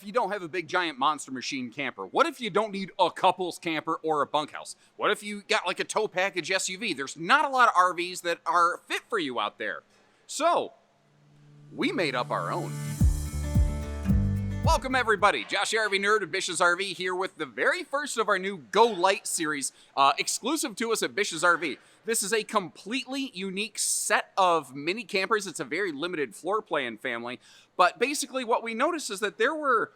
you don't have a big giant monster machine camper? What if you don't need a couples camper or a bunkhouse? What if you got like a tow package SUV? There's not a lot of RVs that are fit for you out there. So, we made up our own. Welcome everybody, Josh the RV Nerd of Bish's RV here with the very first of our new Go Lite series, exclusive to us at Bish's RV. This is a completely unique set of mini campers. It's a very limited floor plan family, but basically what we noticed is that there were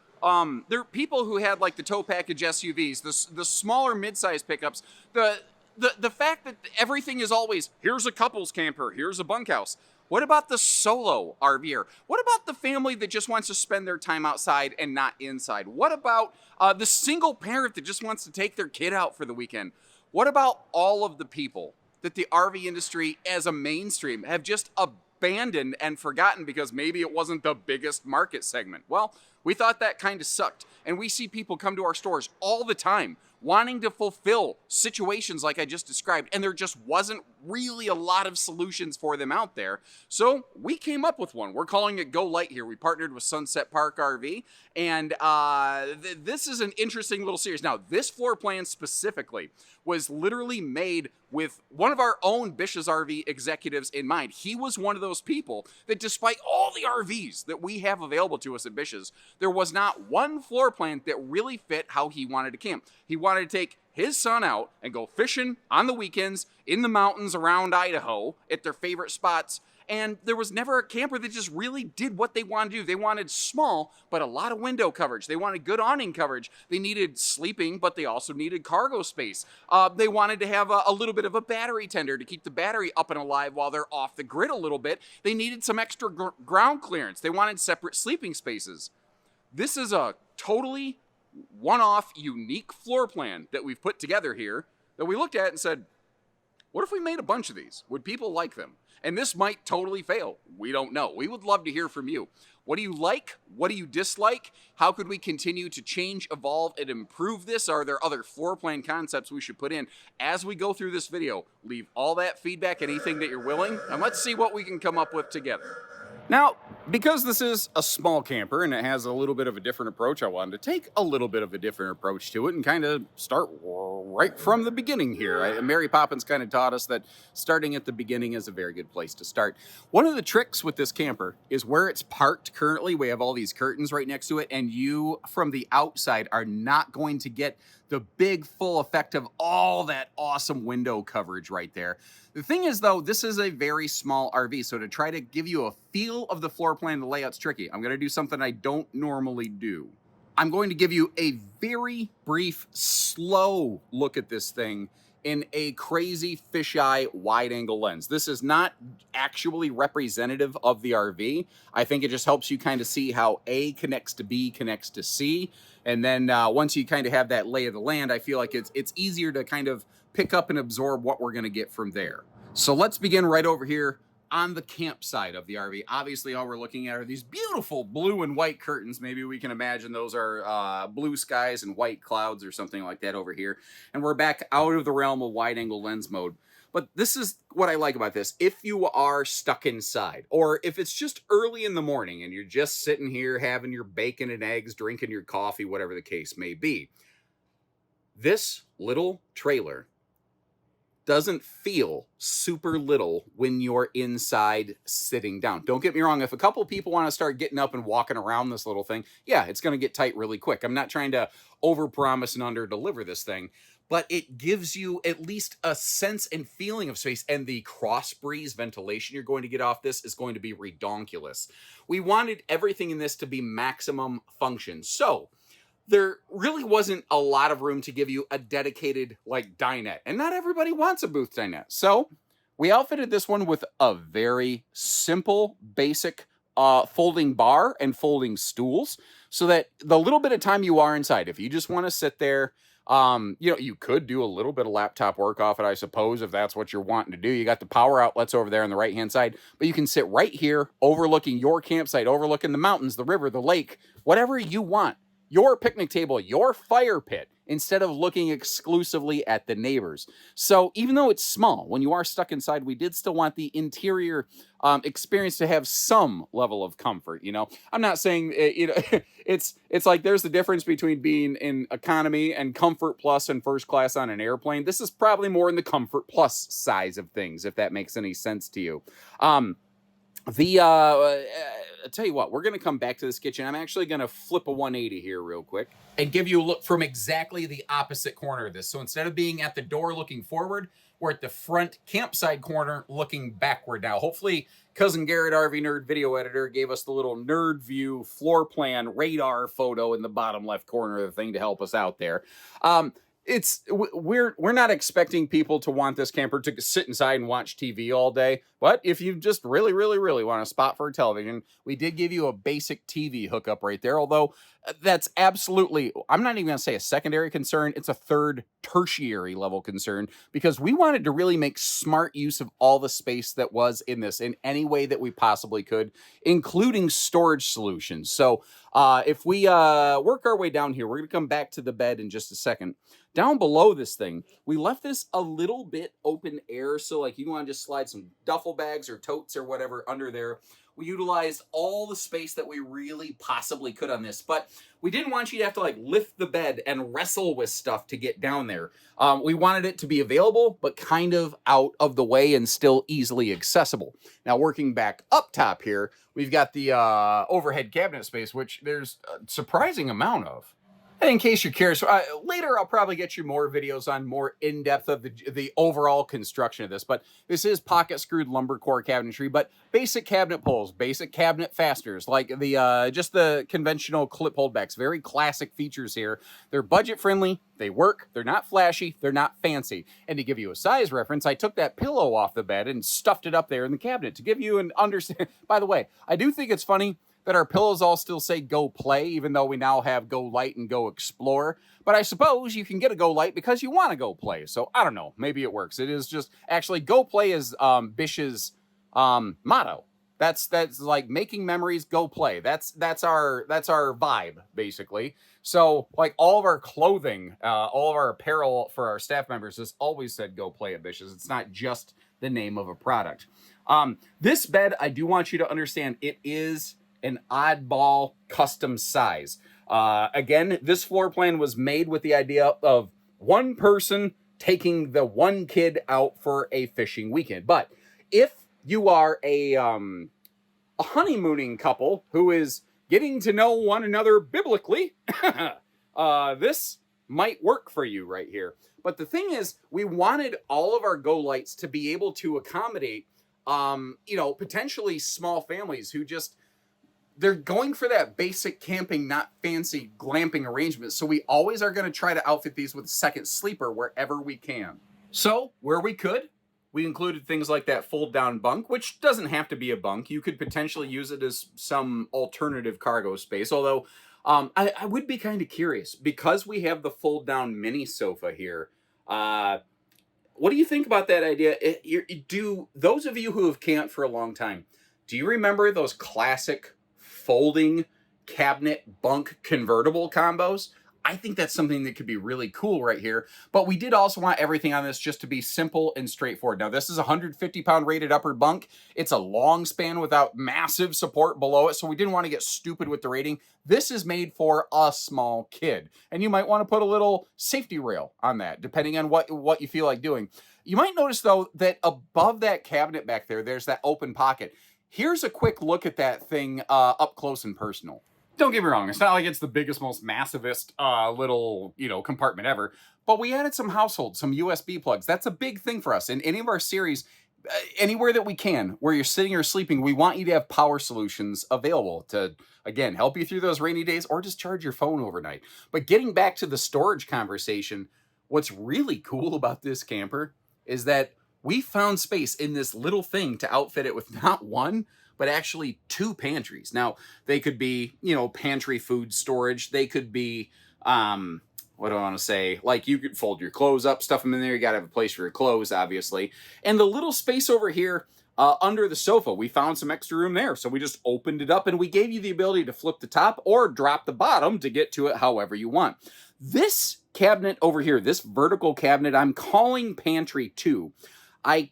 people who had like the tow package SUVs, the smaller mid-size pickups, the fact that everything is always, here's a couples camper, here's a bunkhouse. What about the solo RVer? What about the family that just wants to spend their time outside and not inside? What about the single parent that just wants to take their kid out for the weekend? What about all of the people that the RV industry as a mainstream have just abandoned and forgotten because maybe it wasn't the biggest market segment? Well, we thought that kind of sucked. And we see people come to our stores all the time wanting to fulfill situations like I just described, and there just wasn't really a lot of solutions for them out there. So we came up with one. We're calling it Go Lite here. We partnered with Sunset Park RV, and this is an interesting little series. Now, this floor plan specifically was literally made with one of our own Bish's RV executives in mind. He was one of those people that despite all the RVs that we have available to us at Bish's, there was not one floor plan that really fit how he wanted to camp. He wanted to take his son out and go fishing on the weekends in the mountains around Idaho at their favorite spots. And there was never a camper that just really did what they wanted to do. They wanted small, but a lot of window coverage. They wanted good awning coverage. They needed sleeping, but they also needed cargo space. They wanted to have a little bit of a battery tender to keep the battery up and alive while they're off the grid a little bit. They needed some extra ground clearance. They wanted separate sleeping spaces. This is a totally one-off, unique floor plan that we've put together here that we looked at and said, what if we made a bunch of these? Would people like them? And this might totally fail. We don't know. We would love to hear from you. What do you like? What do you dislike? How could we continue to change, evolve, and improve this? Are there other floor plan concepts we should put in? As we go through this video, leave all that feedback, anything that you're willing, and let's see what we can come up with together. Now, because this is a small camper and it has a little bit of a different approach, I wanted to take a little bit of a different approach to it and kind of start right from the beginning here. Mary Poppins kind of taught us that starting at the beginning is a very good place to start. One of the tricks with this camper is where it's parked currently. We have all these curtains right next to it, and you from the outside are not going to get the big full effect of all that awesome window coverage right there. The thing is, though, this is a very small RV, so to try to give you a feel of the floor plan, the layout's tricky. I'm going to do something I don't normally do. I'm going to give you a very brief, slow look at this thing in a crazy fisheye wide-angle lens. This is not actually representative of the RV. I think it just helps you kind of see how A connects to B connects to C. And then once you kind of have that lay of the land, I feel like it's easier to kind of pick up and absorb what we're going to get from there. So let's begin right over here on the campsite of the RV. Obviously, all we're looking at are these beautiful blue and white curtains. Maybe we can imagine those are blue skies and white clouds or something like that over here. And we're back out of the realm of wide-angle lens mode. But this is what I like about this. If you are stuck inside, or if it's just early in the morning and you're just sitting here having your bacon and eggs, drinking your coffee, whatever the case may be, this little trailer doesn't feel super little when you're inside sitting down. Don't get me wrong. If a couple people want to start getting up and walking around this little thing, yeah, it's going to get tight really quick. I'm not trying to overpromise and under-deliver this thing, but it gives you at least a sense and feeling of space, and the cross breeze ventilation you're going to get off this is going to be redonkulous. We wanted everything in this to be maximum function. So there really wasn't a lot of room to give you a dedicated like dinette, and not everybody wants a booth dinette. So we outfitted this one with a very simple, basic folding bar and folding stools, so that the little bit of time you are inside, if you just want to sit there, you could do a little bit of laptop work off it, I suppose, if that's what you're wanting to do. You got the power outlets over there on the right-hand side, but you can sit right here overlooking your campsite, overlooking the mountains, the river, the lake, whatever you want. Your picnic table, your fire pit. instead of looking exclusively at the neighbors. So even though it's small, when you are stuck inside, we did still want the interior experience to have some level of comfort. You know, I'm not saying it's like there's the difference between being in economy and comfort plus and first class on an airplane. This is probably more in the comfort plus size of things, if that makes any sense to you. I'll tell you what, we're going to come back to this kitchen. I'm actually going to flip a 180 here real quick and give you a look from exactly the opposite corner of this. So instead of being at the door looking forward, we're at the front campsite corner looking backward now. Hopefully, Cousin Garrett, RV Nerd Video Editor, gave us the little nerd view floor plan radar photo in the bottom left corner of the thing to help us out there. We're not expecting people to want this camper to sit inside and watch TV all day, but if you just really want a spot for a television, we did give you a basic TV hookup right there, although that's absolutely, I'm not even going to say a secondary concern, it's a third tertiary level concern, because we wanted to really make smart use of all the space that was in this in any way that we possibly could, including storage solutions. So if we work our way down here, we're going to come back to the bed in just a second. Down below this thing, we left this a little bit open air, so like you want to just slide some duffel bags or totes or whatever under there. We utilized all the space that we really possibly could on this, but we didn't want you to have to like lift the bed and wrestle with stuff to get down there. We wanted it to be available, but kind of out of the way and still easily accessible. Now, working back up top here, we've got the overhead cabinet space, which there's a surprising amount of. And in case you're curious, later I'll probably get you more videos on more in-depth of the overall construction of this, but this is pocket-screwed lumber core cabinetry, but basic cabinet pulls, basic cabinet fasteners, like the just the conventional clip holdbacks, very classic features here. They're budget-friendly, they work, they're not flashy, they're not fancy. And to give you a size reference, I took that pillow off the bed and stuffed it up there in the cabinet to give you an understand. By the way, I do think it's funny that our pillows all still say Go Play, even though we now have Go Lite and Go Explore. But I suppose you can get a Go Lite because you want to go play. So I don't know. Maybe it works. It is just actually Go Play is Bish's motto. That's like making memories, go play. That's our vibe basically. So like all of our clothing, all of our apparel for our staff members has always said Go Play at Bish's. It's not just the name of a product. This bed, I do want you to understand, it is an oddball custom size. Again, this floor plan was made with the idea of one person taking the one kid out for a fishing weekend. But if you are a honeymooning couple who is getting to know one another biblically, this might work for you right here. But the thing is, we wanted all of our Go Lights to be able to accommodate, potentially small families who just, they're going for that basic camping, not fancy glamping arrangement. So we always are going to try to outfit these with a second sleeper wherever we can. So where we could, we included things like that fold down bunk, which doesn't have to be a bunk. You could potentially use it as some alternative cargo space. Although I would be kind of curious, because we have the fold down mini sofa here. What do you think about that idea? Do those of you who have camped for a long time, do you remember those classic folding cabinet bunk convertible combos? I think that's something that could be really cool right here. But we did also want everything on this just to be simple and straightforward. Now, this is a 150-pound rated upper bunk. It's a long span without massive support below it, so we didn't want to get stupid with the rating. This is made for a small kid. And you might want to put a little safety rail on that, depending on what you feel like doing. You might notice, though, that above that cabinet back there, there's that open pocket. Here's a quick look at that thing up close and personal. Don't get me wrong, it's not like it's the biggest, most massivest little, compartment ever, but we added some households, some USB plugs. That's a big thing for us. In any of our series, anywhere that we can, where you're sitting or sleeping, we want you to have power solutions available to, again, help you through those rainy days or just charge your phone overnight. But getting back to the storage conversation, what's really cool about this camper is that we found space in this little thing to outfit it with not one, but actually two pantries. Now, they could be, pantry food storage. They could be, what do I want to say? Like, you could fold your clothes up, stuff them in there. You got to have a place for your clothes, obviously. And the little space over here under the sofa, we found some extra room there. So we just opened it up and we gave you the ability to flip the top or drop the bottom to get to it however you want. This cabinet over here, this vertical cabinet, I'm calling pantry 2. I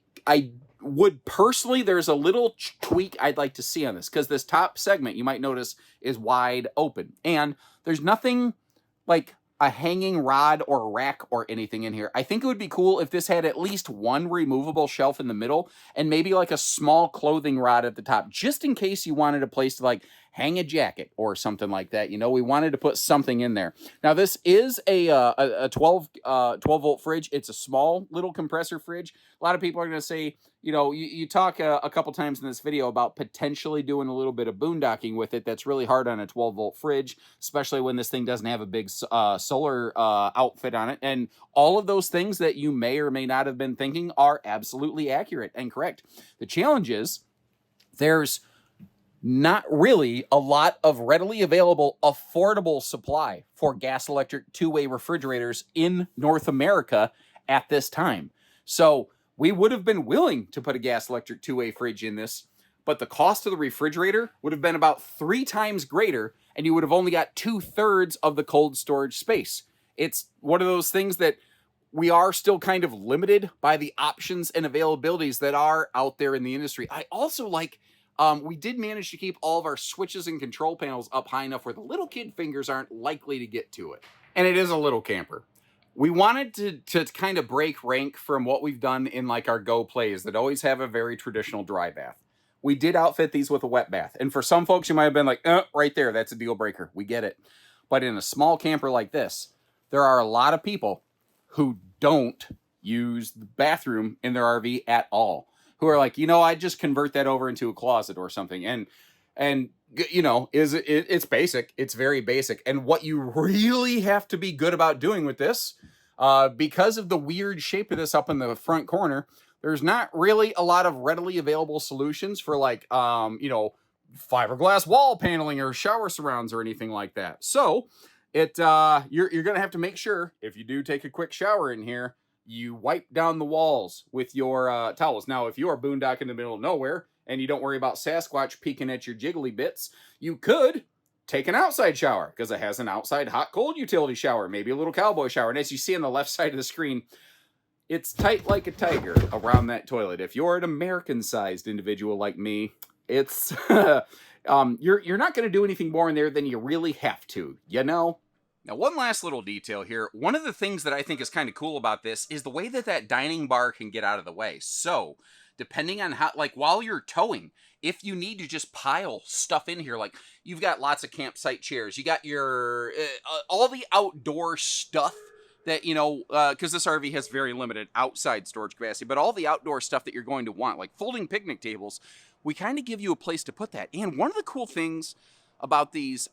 would personally, there's a little tweak I'd like to see on this, because this top segment, you might notice, is wide open. And there's nothing like a hanging rod or rack or anything in here. I think it would be cool if this had at least one removable shelf in the middle and maybe like a small clothing rod at the top, just in case you wanted a place to like hang a jacket or something like that. You know, we wanted to put something in there. Now, this is a 12 volt fridge. It's a small little compressor fridge. A lot of people are going to say, you know, you talk a couple times in this video about potentially doing a little bit of boondocking with it. That's really hard on a 12 volt fridge, especially when this thing doesn't have a big solar outfit on it. And all of those things that you may or may not have been thinking are absolutely accurate and correct. The challenge is there's not really a lot of readily available, affordable supply for gas electric two-way refrigerators in North America at this time. So we would have been willing to put a gas electric two-way fridge in this, but the cost of the refrigerator would have been about 3 times greater, and you would have only got 2/3 of the cold storage space. It's one of those things that we are still kind of limited by the options and availabilities that are out there in the industry. I also like, we did manage to keep all of our switches and control panels up high enough where the little kid fingers aren't likely to get to it. And it is a little camper. We wanted to kind of break rank from what we've done in like our Go plays that always have a very traditional dry bath. We did outfit these with a wet bath. And for some folks, you might have been like, right there, that's a deal breaker. We get it. But in a small camper like this, there are a lot of people who don't use the bathroom in their RV at all, who are like, you know, I'd just convert that over into a closet or something. And you know, it's basic. It's very basic. And what you really have to be good about doing with this, because of the weird shape of this up in the front corner, there's not really a lot of readily available solutions for like, you know, fiberglass wall paneling or shower surrounds or anything like that. So you're going to have to make sure if you do take a quick shower in here, you wipe down the walls with your towels. Now, if you are boondocking in the middle of nowhere and you don't worry about Sasquatch peeking at your jiggly bits, you could take an outside shower because it has an outside hot-cold utility shower, maybe a little cowboy shower. And as you see on the left side of the screen, it's tight like a tiger around that toilet. If you're an American-sized individual like me, it's you're not going to do anything more in there than you really have to, you know? Now, one last little detail here. One of the things that I think is kind of cool about this is the way that dining bar can get out of the way. So, depending on how, like while you're towing, if you need to just pile stuff in here, like you've got lots of campsite chairs, you got your, all the outdoor stuff that, you know, because this RV has very limited outside storage capacity, but all the outdoor stuff that you're going to want, like folding picnic tables, we kind of give you a place to put that. And one of the cool things about these,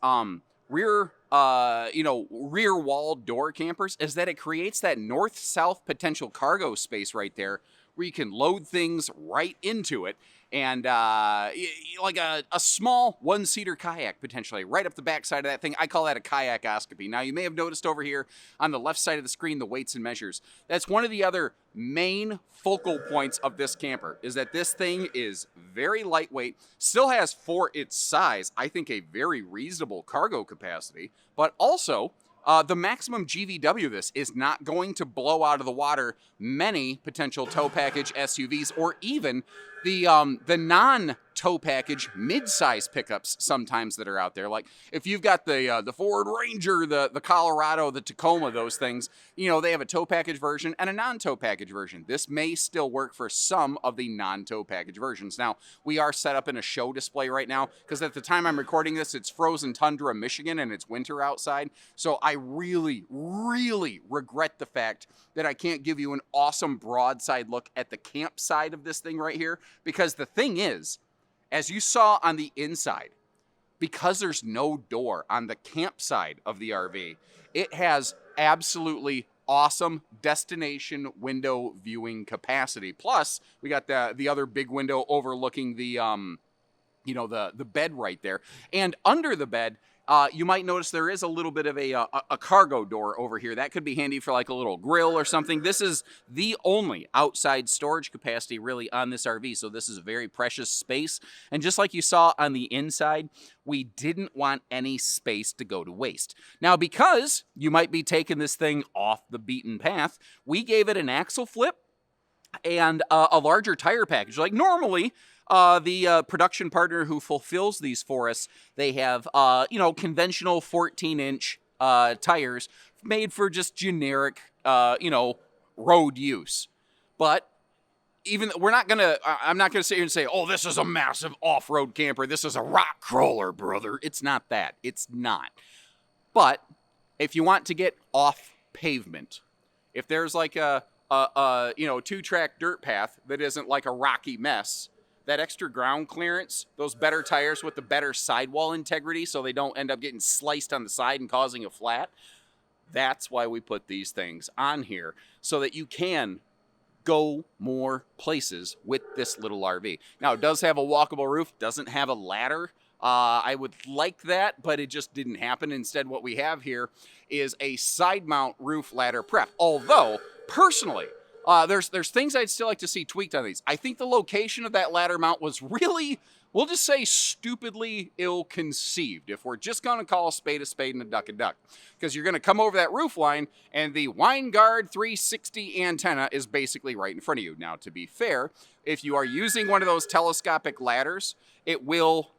rear wall door campers is that it creates that north-south potential cargo space right there where you can load things right into it. And like a small one-seater kayak potentially right up the backside of that thing. I call that a kayakoscopy. Now, you may have noticed over here on the left side of the screen the weights and measures. That's one of the other main focal points of this camper, is that this thing is very lightweight, still has, for its size, I think a very reasonable cargo capacity, but also the maximum GVW of this is not going to blow out of the water many potential tow package SUVs or even the non-tow package mid-size pickups sometimes that are out there. Like if you've got the Ford Ranger, the Colorado, the Tacoma, those things, you know, they have a tow package version and a non-tow package version. This may still work for some of the non-tow package versions. Now, we are set up in a show display right now because at the time I'm recording this, it's frozen tundra, Michigan, and it's winter outside. So I really, really regret the fact that I can't give you an awesome broadside look at the camp side of this thing right here, because the thing is, as you saw on the inside, because there's no door on the camp side of the RV, it has absolutely awesome destination window viewing capacity. Plus, we got the other big window overlooking the bed right there. And under the bed, you might notice there is a little bit of a cargo door over here. That could be handy for like a little grill or something. This is the only outside storage capacity really on this RV, so this is a very precious space. And just like you saw on the inside, we didn't want any space to go to waste. Now, because you might be taking this thing off the beaten path, we gave it an axle flip and a larger tire package. Like normally, the production partner who fulfills these for us, they have, conventional 14-inch tires made for just generic, road use. But even I'm not gonna sit here and say, oh, this is a massive off-road camper. This is a rock crawler, brother. It's not that. It's not. But if you want to get off pavement, if there's like a 2-track dirt path that isn't like a rocky mess, that extra ground clearance, those better tires with the better sidewall integrity so they don't end up getting sliced on the side and causing a flat, that's why we put these things on here, so that you can go more places with this little RV. Now, it does have a walkable roof, doesn't have a ladder. I would like that, but it just didn't happen. Instead, what we have here is a side mount roof ladder prep. Although, personally, there's things I'd still like to see tweaked on these. I think the location of that ladder mount was really, we'll just say, stupidly ill-conceived, if we're just going to call a spade and a duck a duck. Because you're going to come over that roof line, and the Winegard 360 antenna is basically right in front of you. Now, to be fair, if you are using one of those telescopic ladders, it will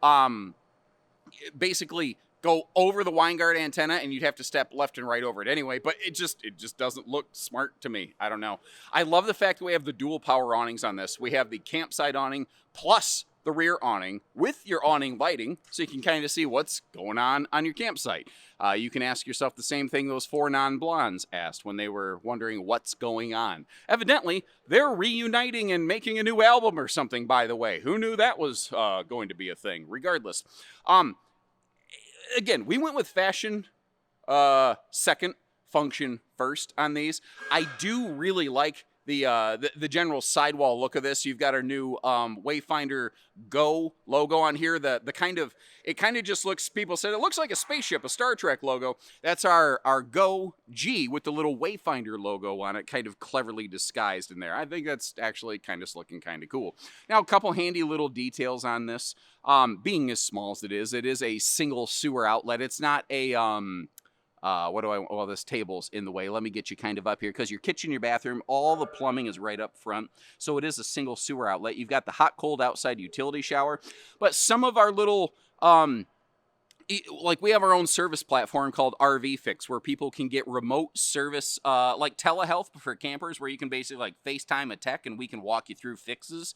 basically go over the Winegard antenna, and you'd have to step left and right over it anyway, but it just doesn't look smart to me. I don't know. I love the fact that we have the dual power awnings on this. We have the campsite awning plus the rear awning with your awning lighting, so you can kind of see what's going on your campsite. You can ask yourself the same thing those 4 non-blondes asked when they were wondering what's going on. Evidently, they're reuniting and making a new album or something, by the way. Who knew that was going to be a thing? Regardless. Again, we went with fashion second, function first on these. I do really like the general sidewall look of this. You've got our new Wayfinder Go logo on here. It kind of just looks, people said it looks like a spaceship, a Star Trek logo. That's our Go G with the little Wayfinder logo on it, kind of cleverly disguised in there. I think that's actually kind of looking kind of cool. Now, a couple handy little details on this. Being as small as it is a single sewer outlet. It's not a this table's in the way. Let me get you kind of up here, because your kitchen, your bathroom, all the plumbing is right up front. So it is a single sewer outlet. You've got the hot, cold outside utility shower. But some of our little, like we have our own service platform called RV Fix, where people can get remote service, like telehealth for campers, where you can basically like FaceTime a tech and we can walk you through fixes.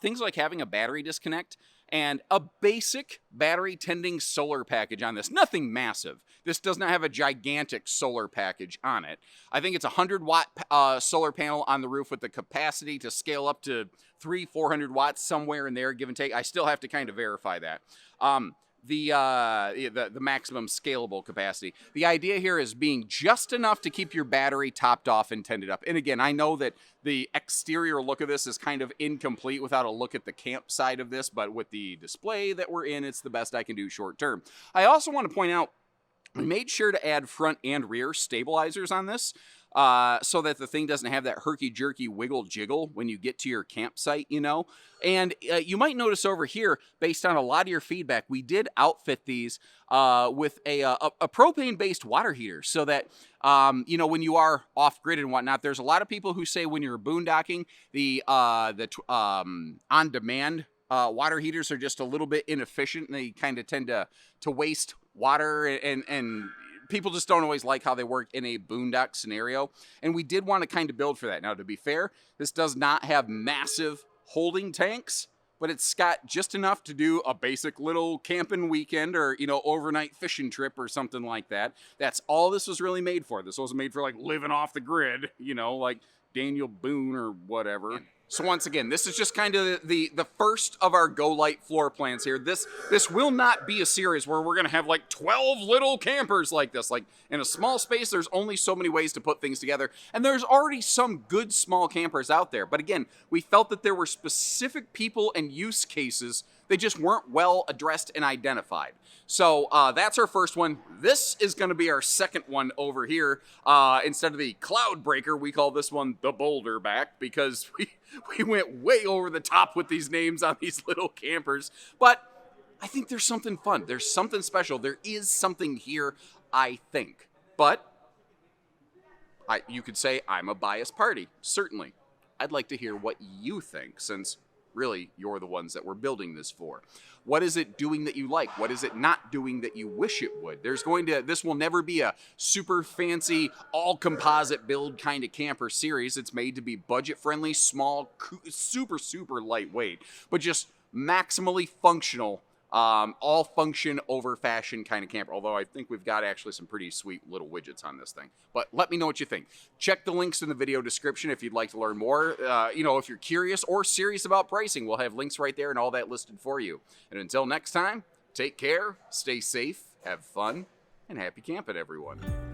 Things like having a battery disconnect and a basic battery tending solar package on this. Nothing massive. This does not have a gigantic solar package on it. I think it's a 100-watt solar panel on the roof with the capacity to scale up to 300-400 watts somewhere in there, give and take. I still have to kind of verify that. The maximum scalable capacity. The idea here is being just enough to keep your battery topped off and tended up. And again, I know that the exterior look of this is kind of incomplete without a look at the camp side of this, but with the display that we're in, it's the best I can do short term. I also want to point out, we made sure to add front and rear stabilizers on this, so that the thing doesn't have that herky-jerky wiggle-jiggle when you get to your campsite, you know. And you might notice over here, based on a lot of your feedback, we did outfit these with a propane-based water heater, so that, when you are off-grid and whatnot, there's a lot of people who say when you're boondocking, the on-demand water heaters are just a little bit inefficient, and they kind of tend to waste water, and people just don't always like how they work in a boondock scenario. And we did want to kind of build for that. Now, to be fair, this does not have massive holding tanks, but it's got just enough to do a basic little camping weekend or, overnight fishing trip or something like that. That's all this was really made for. This wasn't made for like living off the grid, like Daniel Boone or whatever. So once again, this is just kind of the first of our Go Lite floor plans here. This will not be a series where we're going to have like 12 little campers like this. Like in a small space, there's only so many ways to put things together. And there's already some good small campers out there. But again, we felt that there were specific people and use cases They just weren't well addressed and identified. So that's our first one. This is going to be our second one over here. Instead of the Cloudbreaker, we call this one the Boulderback because we went way over the top with these names on these little campers. But I think there's something fun. There's something special. There is something here, I think. But you could say I'm a biased party, certainly. I'd like to hear what you think, since really you're the ones that we're building this for. What is it doing that you like? What is it not doing that you wish it would? This will never be a super fancy, all composite build kind of camper series. It's made to be budget friendly, small, super, super lightweight, but just maximally functional. All function over fashion kind of camper, although I think we've got actually some pretty sweet little widgets on this thing. But let me know what you think. Check the links in the video description if you'd like to learn more. If you're curious or serious about pricing, we'll have links right there and all that listed for you. And until next time, take care, stay safe, have fun, and happy camping, everyone.